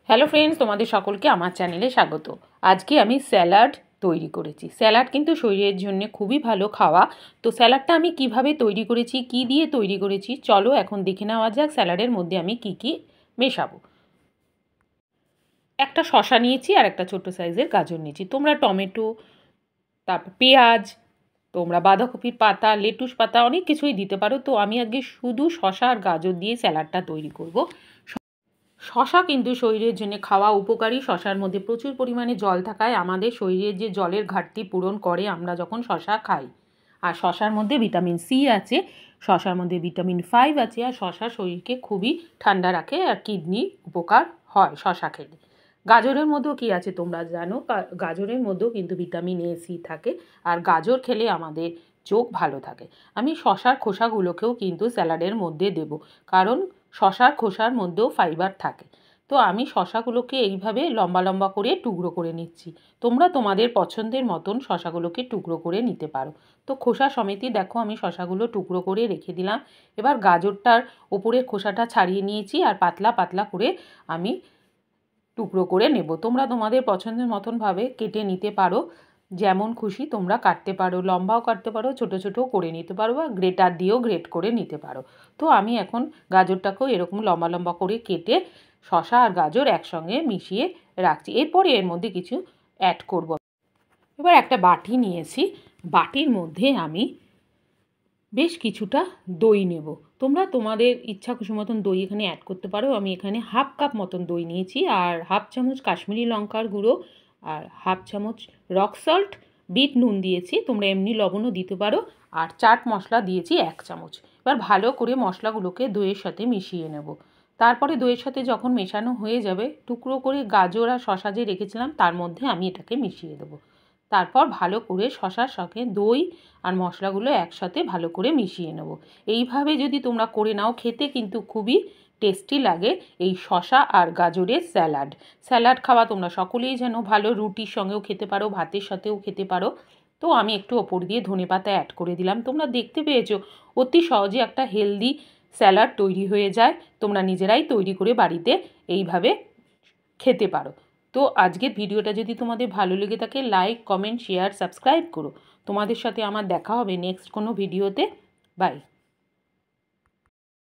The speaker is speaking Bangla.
হ্যালো ফ্রেন্ডস, তোমাদের সকলকে আমার চ্যানেলে স্বাগত। আজকে আমি স্যালাড তৈরি করেছি। স্যালাড কিন্তু শরীরের জন্য খুবই ভালো খাওয়া। তো স্যালাডটা আমি কিভাবে তৈরি করেছি, কি দিয়ে তৈরি করেছি, চলো এখন দেখে নেওয়া যাক স্যালাডের মধ্যে আমি কি কি মেশাবো। একটা শসা নিয়েছি আর একটা ছোট্ট সাইজের গাজর নিয়েছি। তোমরা টমেটো, তারপর পেঁয়াজ, তোমরা বাঁধাকপির পাতা, লেটুস পাতা অনেক কিছুই দিতে পারো। তো আমি আজকে শুধু শসা আর গাজর দিয়ে স্যালাডটা তৈরি করব। শশা কিন্তু শরীরের জন্য খাওয়া উপকারী। শশার মধ্যে প্রচুর পরিমাণে জল থাকায় আমাদের শরীরের যে জলের ঘাটতি পূরণ করে আমরা যখন শশা খাই। আর শশার মধ্যে ভিটামিন সি আছে, শশার মধ্যে ভিটামিন 5 আছে, আর শশা শরীরকে খুবই ঠান্ডা রাখে আর কিডনি উপকার হয় শশা খেলে। গাজরের মধ্যেও কী আছে তোমরা জানো, গাজরের মধ্যেও কিন্তু ভিটামিন এ সি থাকে, আর গাজর খেলে আমাদের চোখ ভালো থাকে। আমি শশার খোসাগুলোকেও কিন্তু স্যালাডের মধ্যে দেব, কারণ শশার খোসার মধ্যেও ফাইবার থাকে। তো আমি শশাগুলোকে এইভাবে লম্বা লম্বা করে টুকরো করে নিচ্ছি। তোমরা তোমাদের পছন্দের মতন শশাগুলোকে টুকরো করে নিতে পারো। তো খোসা সমেতই দেখো আমি শশাগুলো টুকরো করে রেখে দিলাম। এবার গাজরটার ওপরের খোসাটা ছাড়িয়ে নিয়েছি আর পাতলা পাতলা করে আমি টুকরো করে নেব। তোমরা তোমাদের পছন্দের মতনভাবে কেটে নিতে পারো, যেমন খুশি তোমরা কাটতে পারো, লম্বাও কাটতে পারো, ছোটো ছোটোও করে নিতে পারো, বা গ্রেটার দিয়েও গ্রেট করে নিতে পারো। তো আমি এখন গাজরটাকেও এরকম লম্বা লম্বা করে কেটে শসা আর গাজর একসঙ্গে মিশিয়ে রাখছি। এরপরে এর মধ্যে কিছু অ্যাড করব। এবার একটা বাটি নিয়েছি, বাটির মধ্যে আমি বেশ কিছুটা দই নেব। তোমরা তোমাদের ইচ্ছা খুশি মতন দই এখানে অ্যাড করতে পারো। আমি এখানে হাফ কাপ মতন দই নিয়েছি, আর হাফ চামচ কাশ্মীরি লঙ্কার গুঁড়ো, আর হাফ চামচ রক সল্ট, বিট নুন দিয়েছি, তোমরা এমনি লবণও দিতে পারো, আর চাট মশলা দিয়েছি 1 চামচ। এবার ভালো করে মশলাগুলোকে দইয়ের সাথে মিশিয়ে নেব। তারপরে দইয়ের সাথে যখন মেশানো হয়ে যাবে, টুকরো করে গাজর আর শসা যে রেখেছিলাম তার মধ্যে আমি এটাকে মিশিয়ে দেবো। তারপর ভালো করে শসার সঙ্গে দই আর মশলাগুলো একসাথে ভালো করে মিশিয়ে নেব। এইভাবে যদি তোমরা করে নাও, খেতে কিন্তু খুবই টেস্টি লাগে এই শসা আর গাজরের স্যালাড। স্যালাড খাওয়া তোমরা সকলেই জানো, ভালো রুটির সঙ্গেও খেতে পারো, ভাতের সাথেও খেতে পারো। তো আমি একটু ওপর দিয়ে ধনেপাতা অ্যাড করে দিলাম। তোমরা দেখতে পেয়েছো অতি সহজে একটা হেলদি স্যালাড তৈরি হয়ে যায়। তোমরা নিজেরাই তৈরি করে বাড়িতে এইভাবে খেতে পারো। তো আজকের ভিডিওটা যদি তোমাদের ভালো লেগে থাকে, লাইক, কমেন্ট, শেয়ার, সাবস্ক্রাইব করো। তোমাদের সাথে আমার দেখা হবে নেক্সট কোনো ভিডিওতে। বাই।